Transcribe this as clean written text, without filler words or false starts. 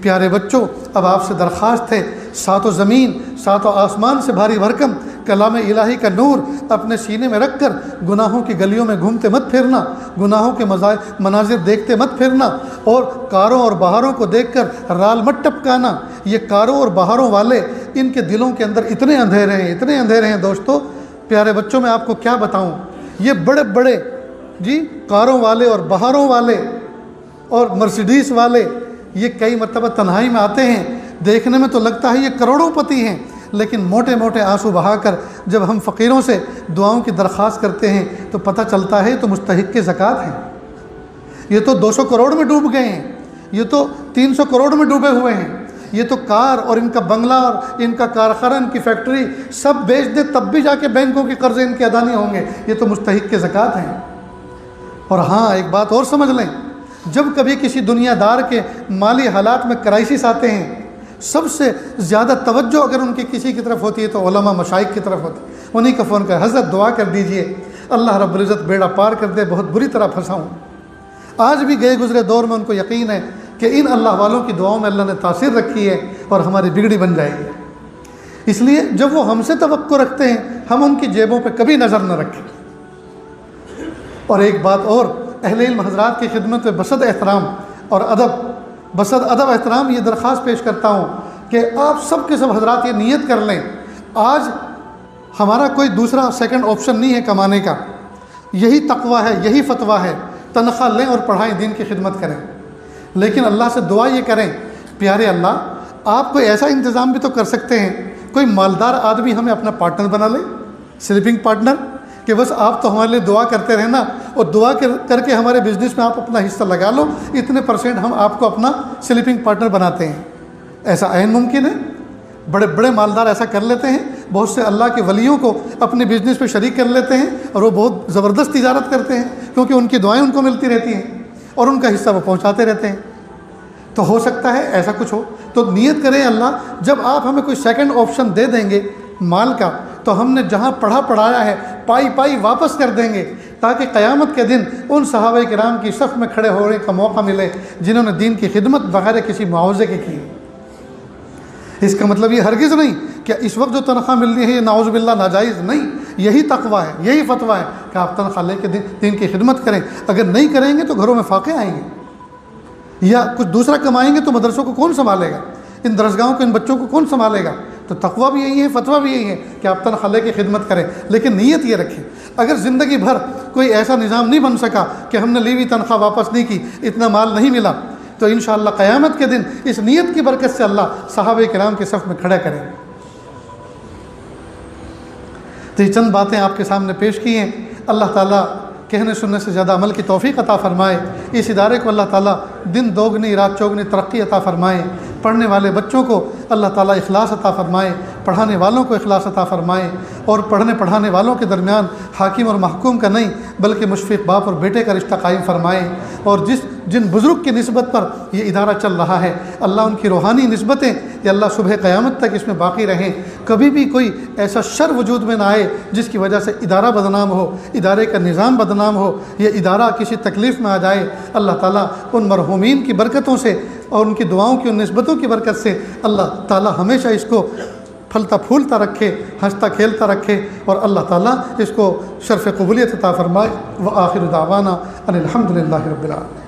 پیارے بچوں، اب آپ سے درخواست ہے، ساتوں زمین ساتوں آسمان سے بھاری بھرکم کلام الہی کا نور اپنے سینے میں رکھ کر گناہوں کی گلیوں میں گھومتے مت پھرنا، گناہوں کے مناظر دیکھتے مت پھرنا، اور کاروں اور بہاروں کو دیکھ کر رال مت ٹپکانا۔ یہ کاروں اور بہاروں والے، ان کے دلوں کے اندر اتنے اندھیرے ہیں دوستو، پیارے بچوں میں آپ کو کیا بتاؤں۔ یہ بڑے بڑے کاروں والے اور بہاروں والے اور مرسیڈیز والے، یہ کئی مرتبہ تنہائی میں آتے ہیں، دیکھنے میں تو لگتا ہے یہ کروڑوں پتی ہیں، لیکن موٹے موٹے آنسو بہا کر جب ہم فقیروں سے دعاؤں کی درخواست کرتے ہیں تو پتہ چلتا ہے تو مستحق کے زکوٰۃ ہیں، یہ تو 200 کروڑ میں ڈوب گئے ہیں، یہ تو 300 کروڑ میں ڈوبے ہوئے ہیں، یہ تو کار اور ان کا بنگلہ اور ان کا کارخانہ، ان کی فیکٹری سب بیچ دے تب بھی جا کے بینکوں کے قرضے ان کے ادا نہیں ہوں گے، یہ تو مستحق کے زکوٰۃ ہیں۔ اور ہاں ایک بات اور سمجھ لیں، جب کبھی کسی دنیا دار کے مالی حالات میں کرائسس آتے ہیں، سب سے زیادہ توجہ اگر ان کی کسی کی طرف ہوتی ہے تو علماء مشائخ کی طرف ہوتی ہے، انہی کا فون کر، حضرت دعا کر دیجئے اللہ رب العزت بیڑا پار کر دے، بہت بری طرح پھنسا ہوں۔ آج بھی گئے گزرے دور میں ان کو یقین ہے کہ ان اللہ والوں کی دعاؤں میں اللہ نے تاثیر رکھی ہے اور ہماری بگڑی بن جائے گی، اس لیے جب وہ ہم سے توقع رکھتے ہیں ہم ان کی جیبوں پہ کبھی نظر نہ رکھیں۔ اور ایک بات اور، اہل علم حضرات کی خدمت میں بصد ادب احترام یہ درخواست پیش کرتا ہوں کہ آپ سب کے سب حضرات یہ نیت کر لیں، آج ہمارا کوئی دوسرا سیکنڈ آپشن نہیں ہے کمانے کا، یہی تقویٰ ہے، یہی فتویٰ ہے، تنخواہ لیں اور پڑھائیں، دین کی خدمت کریں، لیکن اللہ سے دعا یہ کریں، پیارے اللہ آپ کوئی ایسا انتظام بھی تو کر سکتے ہیں، کوئی مالدار آدمی ہمیں اپنا پارٹنر بنا لے، سلیپنگ پارٹنر، کہ بس آپ تو ہمارے لیے دعا کرتے رہنا اور دعا کر کے ہمارے بزنس میں آپ اپنا حصہ لگا لو، اتنے % ہم آپ کو اپنا سلیپنگ پارٹنر بناتے ہیں۔ ایسا عین ممکن ہے، بڑے بڑے مالدار ایسا کر لیتے ہیں، بہت سے اللہ کے ولیوں کو اپنے بزنس پہ شریک کر لیتے ہیں اور وہ بہت زبردست تجارت کرتے ہیں، کیونکہ ان کی دعائیں ان کو ملتی رہتی ہیں اور ان کا حصہ وہ پہنچاتے رہتے ہیں۔ تو ہو سکتا ہے ایسا کچھ ہو، تو نیت کریں اللہ جب آپ ہمیں کوئی سیکنڈ آپشن دے دیں گے مال کا، تو ہم نے جہاں پڑھایا ہے پائی واپس کر دیں گے، تاکہ قیامت کے دن ان صحابہ کرام کی صف میں کھڑے ہونے کا موقع ملے جنہوں نے دین کی خدمت بغیر کسی معاوضے کے کی۔ اس کا مطلب یہ ہرگز نہیں کہ اس وقت جو تنخواہ مل رہی ہے یہ نعوذ باللہ ناجائز نہیں، یہی تقویٰ ہے، یہی فتویٰ ہے کہ آپ تنخواہ لے کے دین کی خدمت کریں، اگر نہیں کریں گے تو گھروں میں فاقے آئیں گے، یا کچھ دوسرا کمائیں گے تو مدرسوں کو کون سنبھالے گا، ان درسگاہوں کو، ان بچوں کو کون سنبھالے گا؟ تو تقویٰ بھی یہی ہے، فتویٰ بھی یہی ہے کہ آپ تنخواہ لے کے خدمت کریں، لیکن نیت یہ رکھیں اگر زندگی بھر کوئی ایسا نظام نہیں بن سکا کہ ہم نے لی ہوئی تنخواہ واپس نہیں کی، اتنا مال نہیں ملا، تو انشاءاللہ قیامت کے دن اس نیت کی برکت سے اللہ صحابہ کرام کے صف میں کھڑا کریں۔ تو یہ چند باتیں آپ کے سامنے پیش کی ہیں، اللہ تعالیٰ کہنے سننے سے زیادہ عمل کی توفیق عطا فرمائے، اس ادارے کو اللہ تعالیٰ دن دوگنی رات چوگنی ترقی عطا فرمائے، پڑھنے والے بچوں کو اللہ تعالیٰ اخلاص عطا فرمائے، پڑھانے والوں کو اخلاص عطا فرمائے، اور پڑھانے والوں کے درمیان حاکم اور محکوم کا نہیں بلکہ مشفق باپ اور بیٹے کا رشتہ قائم فرمائے، اور جن بزرگ کی نسبت پر یہ ادارہ چل رہا ہے اللہ ان کی روحانی نسبتیں کہ اللہ صبح قیامت تک اس میں باقی رہیں، کبھی بھی کوئی ایسا شر وجود میں نہ آئے جس کی وجہ سے ادارہ بدنام ہو، ادارے کا نظام بدنام ہو، یہ ادارہ کسی تکلیف میں آ جائے۔ اللہ تعالیٰ ان مرحومین کی برکتوں سے اور ان کی دعاؤں کی ان نسبتوں کی برکت سے اللہ تعالیٰ ہمیشہ اس کو پھلتا پھولتا رکھے، ہنستا کھیلتا رکھے، اور اللہ تعالیٰ اس کو شرف قبولیت عطا فرمائے۔ وآخر دعوانا ان الحمد للہ رب العالمین۔